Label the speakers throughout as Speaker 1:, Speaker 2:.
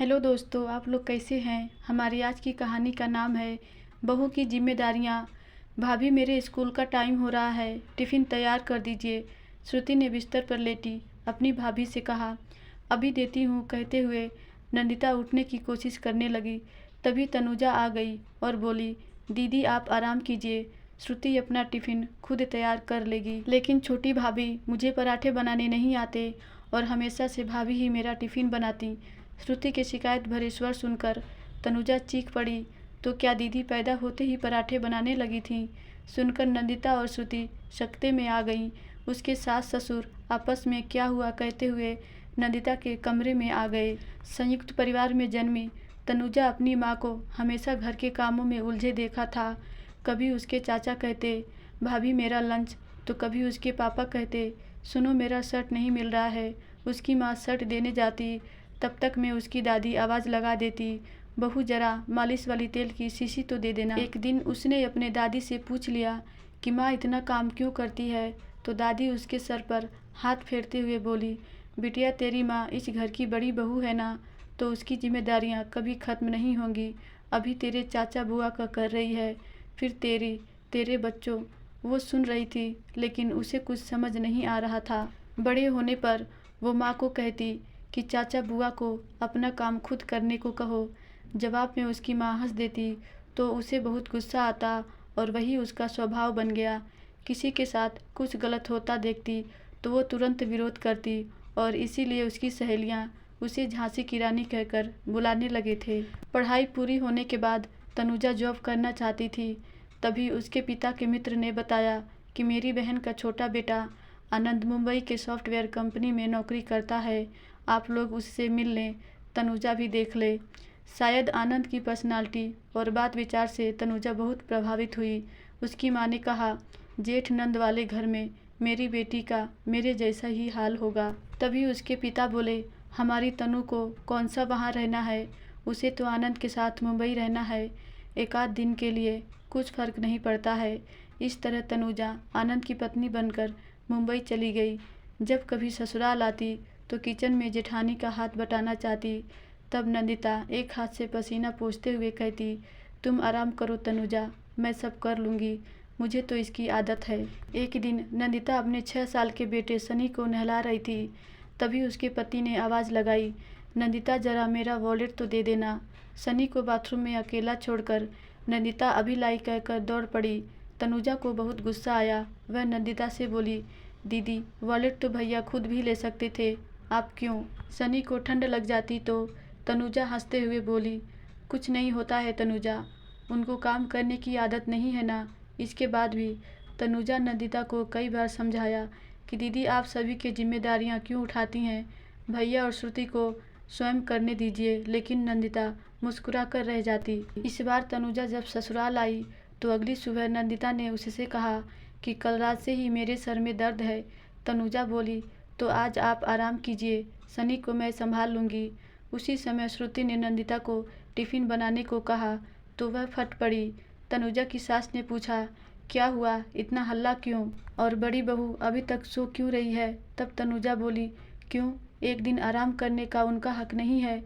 Speaker 1: Hello दोस्तों, आप लोग कैसे हैं। हमारी आज की कहानी का नाम है बहू की जिम्मेदारियाँ। भाभी, मेरे स्कूल का टाइम हो रहा है, टिफ़िन तैयार कर दीजिए। श्रुति ने बिस्तर पर लेटी अपनी भाभी से कहा। अभी देती हूँ, कहते हुए नंदिता उठने की कोशिश करने लगी। तभी तनुजा आ गई और बोली, दीदी आप आराम कीजिए, श्रुति अपना टिफ़िन खुद तैयार कर लेगी। लेकिन छोटी भाभी, मुझे पराठे बनाने नहीं आते और हमेशा से भाभी ही मेरा टिफ़िन बनाती। श्रुति के शिकायत भरे स्वर सुनकर तनुजा चीख पड़ी। तो क्या दीदी पैदा होते ही पराठे बनाने लगी थीं? सुनकर नंदिता और श्रुति सकते में आ गईं। उसके सास ससुर आपस में क्या हुआ कहते हुए नंदिता के कमरे में आ गए। संयुक्त परिवार में जन्मी तनुजा अपनी माँ को हमेशा घर के कामों में उलझे देखा था। कभी उसके चाचा कहते, भाभी मेरा लंच, तो कभी उसके पापा कहते, सुनो मेरा शर्ट नहीं मिल रहा है। उसकी माँ शर्ट देने जाती, तब तक में उसकी दादी आवाज़ लगा देती, बहू जरा मालिश वाली तेल की शीशी तो दे देना। एक दिन उसने अपने दादी से पूछ लिया कि माँ इतना काम क्यों करती है, तो दादी उसके सर पर हाथ फेरते हुए बोली, बिटिया तेरी माँ इस घर की बड़ी बहू है ना, तो उसकी जिम्मेदारियाँ कभी ख़त्म नहीं होंगी। अभी तेरे चाचा बुआ का कर रही है, फिर तेरे बच्चों। वो सुन रही थी, लेकिन उसे कुछ समझ नहीं आ रहा था। बड़े होने पर वो माँ को कहती कि चाचा बुआ को अपना काम खुद करने को कहो। जवाब में उसकी माँ हंस देती, तो उसे बहुत गुस्सा आता और वही उसका स्वभाव बन गया। किसी के साथ कुछ गलत होता देखती तो वो तुरंत विरोध करती और इसीलिए उसकी सहेलियाँ उसे झांसी की रानी कहकर बुलाने लगे थे। पढ़ाई पूरी होने के बाद तनुजा जॉब करना चाहती थी। तभी उसके पिता के मित्र ने बताया कि मेरी बहन का छोटा बेटा आनंद मुंबई के सॉफ्टवेयर कंपनी में नौकरी करता है, आप लोग उससे मिल लें, तनुजा भी देख ले। शायद आनंद की पर्सनालिटी और बात विचार से तनुजा बहुत प्रभावित हुई। उसकी माँ ने कहा, जेठ नंद वाले घर में मेरी बेटी का मेरे जैसा ही हाल होगा। तभी उसके पिता बोले, हमारी तनु को कौन सा वहाँ रहना है, उसे तो आनंद के साथ मुंबई रहना है, एक आध दिन के लिए कुछ फर्क नहीं पड़ता है। इस तरह तनुजा आनंद की पत्नी बनकर मुंबई चली गई। जब कभी ससुराल आती तो किचन में जेठानी का हाथ बटाना चाहती। तब नंदिता एक हाथ से पसीना पोंछते हुए कहती, तुम आराम करो तनुजा, मैं सब कर लूँगी, मुझे तो इसकी आदत है। एक दिन नंदिता अपने 6 साल के बेटे सनी को नहला रही थी। तभी उसके पति ने आवाज़ लगाई, नंदिता जरा मेरा वॉलेट तो दे देना। सनी को बाथरूम में अकेला छोड़कर नंदिता अभी लाई कहकर दौड़ पड़ी। तनुजा को बहुत गुस्सा आया। वह नंदिता से बोली, दीदी वॉलेट तो भैया खुद भी ले सकते थे, आप क्यों। सनी को ठंड लग जाती तो तनुजा हंसते हुए बोली, कुछ नहीं होता है तनुजा, उनको काम करने की आदत नहीं है ना। इसके बाद भी तनुजा नंदिता को कई बार समझाया कि दीदी आप सभी की जिम्मेदारियां क्यों उठाती हैं, भैया और श्रुति को स्वयं करने दीजिए, लेकिन नंदिता मुस्कुरा कर रह जाती। इस बार तनुजा जब ससुराल आई तो अगली सुबह नंदिता ने उससे कहा कि कल रात से ही मेरे सर में दर्द है। तनुजा बोली, तो आज आप आराम कीजिए, सनी को मैं संभाल लूँगी। उसी समय श्रुति ने नंदिता को टिफ़िन बनाने को कहा तो वह फट पड़ी। तनुजा की सास ने पूछा, क्या हुआ, इतना हल्ला क्यों, और बड़ी बहू अभी तक सो क्यों रही है। तब तनुजा बोली, क्यों, एक दिन आराम करने का उनका हक नहीं है।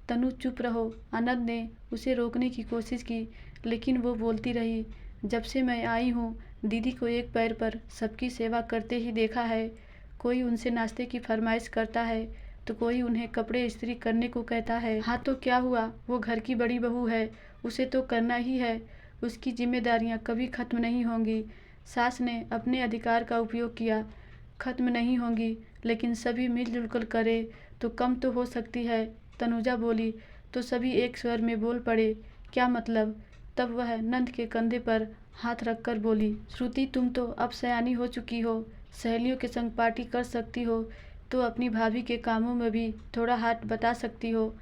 Speaker 1: तनु चुप रहो। आनंद ने उसे रोकने की कोशिश की, लेकिन वो बोलती रही, जब से मैं आई हूँ दीदी को एक पैर पर सबकी सेवा करते ही देखा है। कोई उनसे नाश्ते की फरमाइश करता है तो कोई उन्हें कपड़े इस्त्री करने को कहता है। हाँ तो क्या हुआ, वो घर की बड़ी बहू है, उसे तो करना ही है, उसकी जिम्मेदारियाँ कभी खत्म नहीं होंगी। सास ने अपने अधिकार का उपयोग किया, खत्म नहीं होंगी, लेकिन सभी मिलजुल कर करे तो कम तो हो सकती है। तनुजा बोली तो सभी एक स्वर में बोल पड़े, क्या मतलब। तब वह नंद के कंधे पर हाथ रखकर बोली, श्रुति तुम तो अब सयानी हो चुकी हो, सहेलियों के संग पार्टी कर सकती हो, तो अपनी भाभी के कामों में भी थोड़ा हाथ बटा सकती हो।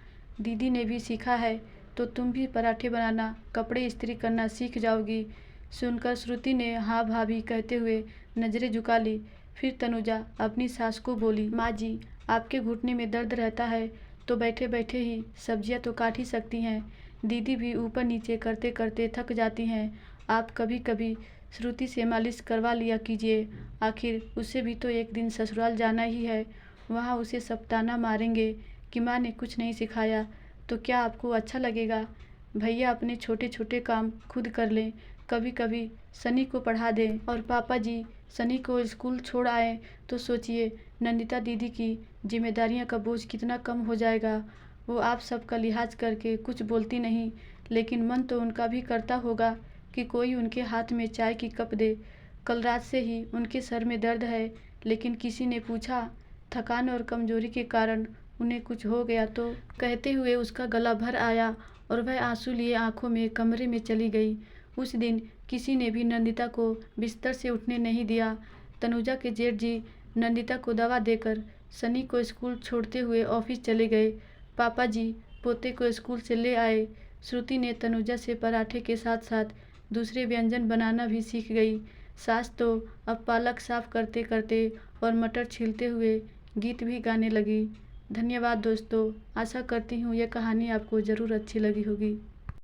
Speaker 1: दीदी ने भी सीखा है तो तुम भी पराठे बनाना, कपड़े इस्त्री करना सीख जाओगी। सुनकर श्रुति ने हाँ भाभी कहते हुए नज़रें झुका ली। फिर तनुजा अपनी सास को बोली, माँ जी आपके घुटने में दर्द रहता है तो बैठे बैठे ही सब्जियाँ तो काट ही सकती हैं। दीदी भी ऊपर नीचे करते करते थक जाती हैं, आप कभी कभी श्रुति से मालिश करवा लिया कीजिए, आखिर उसे भी तो एक दिन ससुराल जाना ही है, वहाँ उसे सब ताना मारेंगे कि माँ ने कुछ नहीं सिखाया। तो क्या आपको अच्छा लगेगा? भैया अपने छोटे छोटे काम खुद कर लें, कभी कभी सनी को पढ़ा दें और पापा जी सनी को स्कूल छोड़ आए तो सोचिए नंदिता दीदी की जिम्मेदारियां का बोझ कितना कम हो जाएगा। वो आप सबका लिहाज करके कुछ बोलती नहीं, लेकिन मन तो उनका भी करता होगा कि कोई उनके हाथ में चाय की कप दे। कल रात से ही उनके सर में दर्द है, लेकिन किसी ने पूछा थकान और कमजोरी के कारण उन्हें कुछ हो गया तो कहते हुए उसका गला भर आया और वह आंसू लिए आंखों में कमरे में चली गई। उस दिन किसी ने भी नंदिता को बिस्तर से उठने नहीं दिया। तनुजा के जेठ जी नंदिता को दवा देकर सनी को स्कूल छोड़ते हुए ऑफिस चले गए। पापा जी पोते को स्कूल से ले आए। श्रुति ने तनुजा से पराठे के साथ साथ दूसरे व्यंजन बनाना भी सीख गई। सास तो अब पालक साफ करते करते और मटर छीलते हुए गीत भी गाने लगी। धन्यवाद दोस्तों, आशा करती हूँ यह कहानी आपको ज़रूर अच्छी लगी होगी।